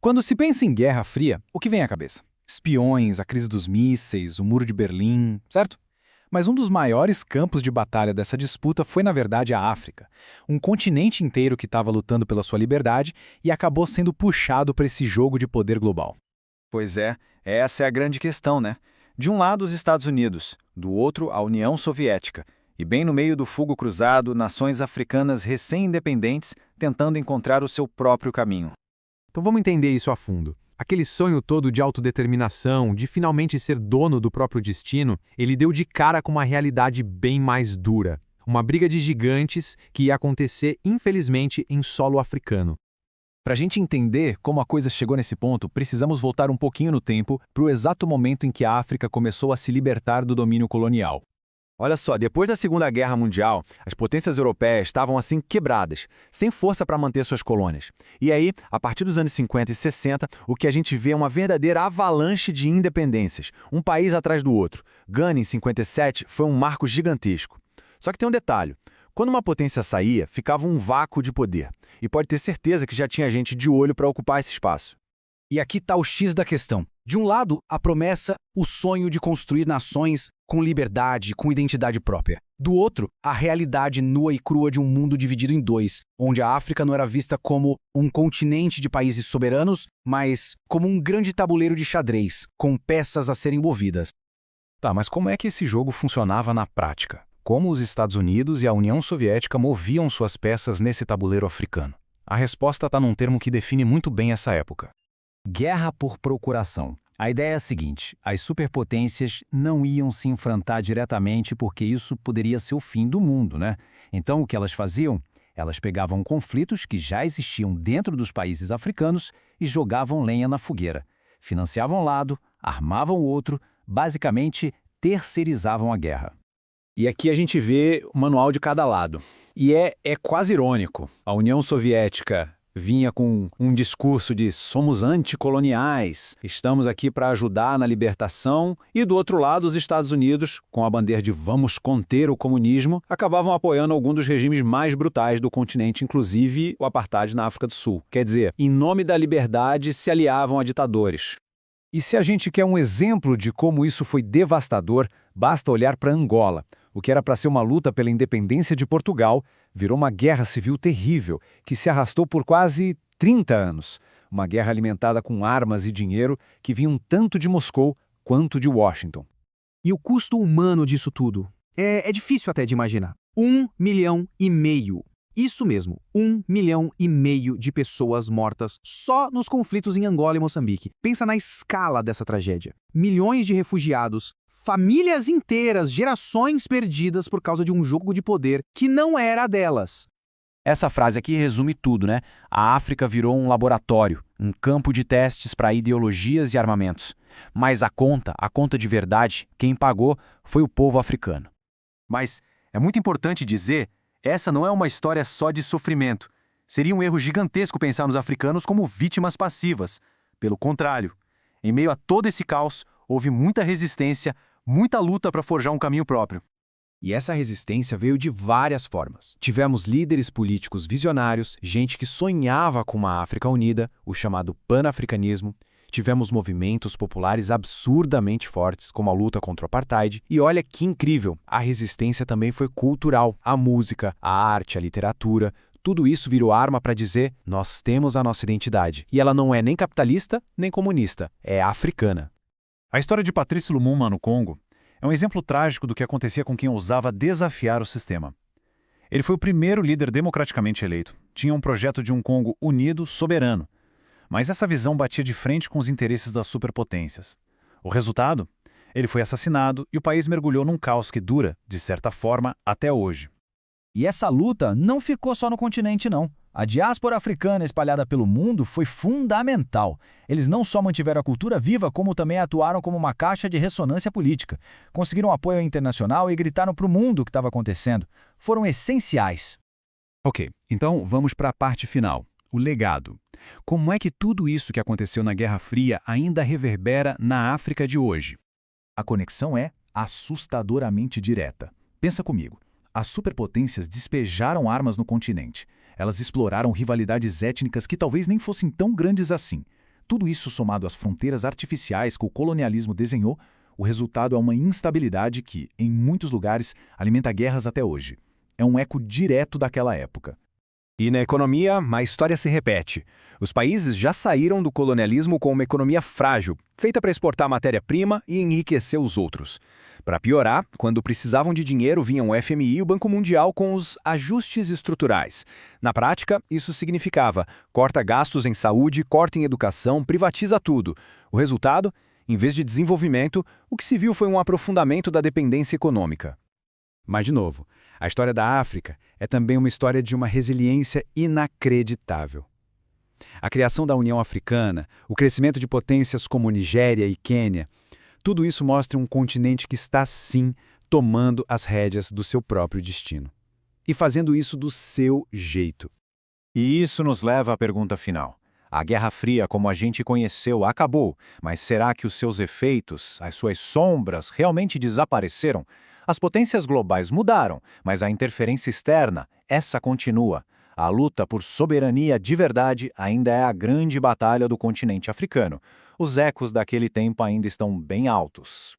Quando se pensa em Guerra Fria, o que vem à cabeça? Espiões, a crise dos mísseis, o Muro de Berlim, certo? Mas um dos maiores campos de batalha dessa disputa foi, na verdade, a África. Um continente inteiro que estava lutando pela sua liberdade e acabou sendo puxado para esse jogo de poder global. Pois é, essa é a grande questão, né? De um lado, os Estados Unidos, do outro, a União Soviética. E bem no meio do fogo cruzado, nações africanas recém-independentes tentando encontrar o seu próprio caminho. Então vamos entender isso a fundo. Aquele sonho todo de autodeterminação, de finalmente ser dono do próprio destino, ele deu de cara com uma realidade bem mais dura. Uma briga de gigantes que ia acontecer, infelizmente, em solo africano. Para a gente entender como a coisa chegou nesse ponto, precisamos voltar um pouquinho no tempo para o exato momento em que a África começou a se libertar do domínio colonial. Olha só, depois da Segunda Guerra Mundial, as potências europeias estavam assim quebradas, sem força para manter suas colônias. E aí, a partir dos anos 50 e 60, o que a gente vê é uma verdadeira avalanche de independências, um país atrás do outro. Gana, em 57, foi um marco gigantesco. Só que tem um detalhe. Quando uma potência saía, ficava um vácuo de poder. E pode ter certeza que já tinha gente de olho para ocupar esse espaço. E aqui está o X da questão. De um lado, a promessa, o sonho de construir nações com liberdade, com identidade própria. Do outro, a realidade nua e crua de um mundo dividido em dois, onde a África não era vista como um continente de países soberanos, mas como um grande tabuleiro de xadrez, com peças a serem movidas. Tá, mas como é que esse jogo funcionava na prática? Como os Estados Unidos e a União Soviética moviam suas peças nesse tabuleiro africano? A resposta está num termo que define muito bem essa época. Guerra por procuração. A ideia é a seguinte: as superpotências não iam se enfrentar diretamente porque isso poderia ser o fim do mundo, né? Então o que elas faziam? Elas pegavam conflitos que já existiam dentro dos países africanos e jogavam lenha na fogueira. Financiavam um lado, armavam o outro, basicamente terceirizavam a guerra. E aqui a gente vê o manual de cada lado. E é quase irônico. A União Soviética vinha com um discurso de somos anticoloniais, estamos aqui para ajudar na libertação, e do outro lado os Estados Unidos, com a bandeira de vamos conter o comunismo, acabavam apoiando algum dos regimes mais brutais do continente, inclusive o apartheid na África do Sul. Quer dizer, em nome da liberdade se aliavam a ditadores. E se a gente quer um exemplo de como isso foi devastador, basta olhar para Angola. O que era para ser uma luta pela independência de Portugal virou uma guerra civil terrível, que se arrastou por quase 30 anos. Uma guerra alimentada com armas e dinheiro que vinham tanto de Moscou quanto de Washington. E o custo humano disso tudo? É difícil até de imaginar. 1,5 milhão. Isso mesmo, 1,5 milhão de pessoas mortas só nos conflitos em Angola e Moçambique. Pensa na escala dessa tragédia. Milhões de refugiados, famílias inteiras, gerações perdidas por causa de um jogo de poder que não era delas. Essa frase aqui resume tudo, né? A África virou um laboratório, um campo de testes para ideologias e armamentos. Mas a conta de verdade, quem pagou foi o povo africano. Mas é muito importante dizer, essa não é uma história só de sofrimento. Seria um erro gigantesco pensar nos africanos como vítimas passivas. Pelo contrário, em meio a todo esse caos, houve muita resistência, muita luta para forjar um caminho próprio. E essa resistência veio de várias formas. Tivemos líderes políticos visionários, gente que sonhava com uma África unida, o chamado panafricanismo. Tivemos movimentos populares absurdamente fortes, como a luta contra o apartheid. E olha que incrível, a resistência também foi cultural. A música, a arte, a literatura, tudo isso virou arma para dizer, nós temos a nossa identidade. E ela não é nem capitalista, nem comunista, é africana. A história de Patrice Lumumba no Congo é um exemplo trágico do que acontecia com quem ousava desafiar o sistema. Ele foi o primeiro líder democraticamente eleito. Tinha um projeto de um Congo unido, soberano. Mas essa visão batia de frente com os interesses das superpotências. O resultado? Ele foi assassinado e o país mergulhou num caos que dura, de certa forma, até hoje. E essa luta não ficou só no continente, não. A diáspora africana espalhada pelo mundo foi fundamental. Eles não só mantiveram a cultura viva, como também atuaram como uma caixa de ressonância política. Conseguiram apoio internacional e gritaram para o mundo o que estava acontecendo. Foram essenciais. Ok, então vamos para a parte final, o legado. Como é que tudo isso que aconteceu na Guerra Fria ainda reverbera na África de hoje? A conexão é assustadoramente direta. Pensa comigo. As superpotências despejaram armas no continente. Elas exploraram rivalidades étnicas que talvez nem fossem tão grandes assim. Tudo isso somado às fronteiras artificiais que o colonialismo desenhou, o resultado é uma instabilidade que, em muitos lugares, alimenta guerras até hoje. É um eco direto daquela época. E na economia, a história se repete. Os países já saíram do colonialismo com uma economia frágil, feita para exportar matéria-prima e enriquecer os outros. Para piorar, quando precisavam de dinheiro, vinham o FMI e o Banco Mundial com os ajustes estruturais. Na prática, isso significava corta gastos em saúde, corta em educação, privatiza tudo. O resultado? Em vez de desenvolvimento, o que se viu foi um aprofundamento da dependência econômica. Mas, de novo, a história da África é também uma história de uma resiliência inacreditável. A criação da União Africana, o crescimento de potências como Nigéria e Quênia, tudo isso mostra um continente que está, sim, tomando as rédeas do seu próprio destino. E fazendo isso do seu jeito. E isso nos leva à pergunta final. A Guerra Fria, como a gente conheceu, acabou, mas será que os seus efeitos, as suas sombras, realmente desapareceram? As potências globais mudaram, mas a interferência externa, essa continua. A luta por soberania de verdade ainda é a grande batalha do continente africano. Os ecos daquele tempo ainda estão bem altos.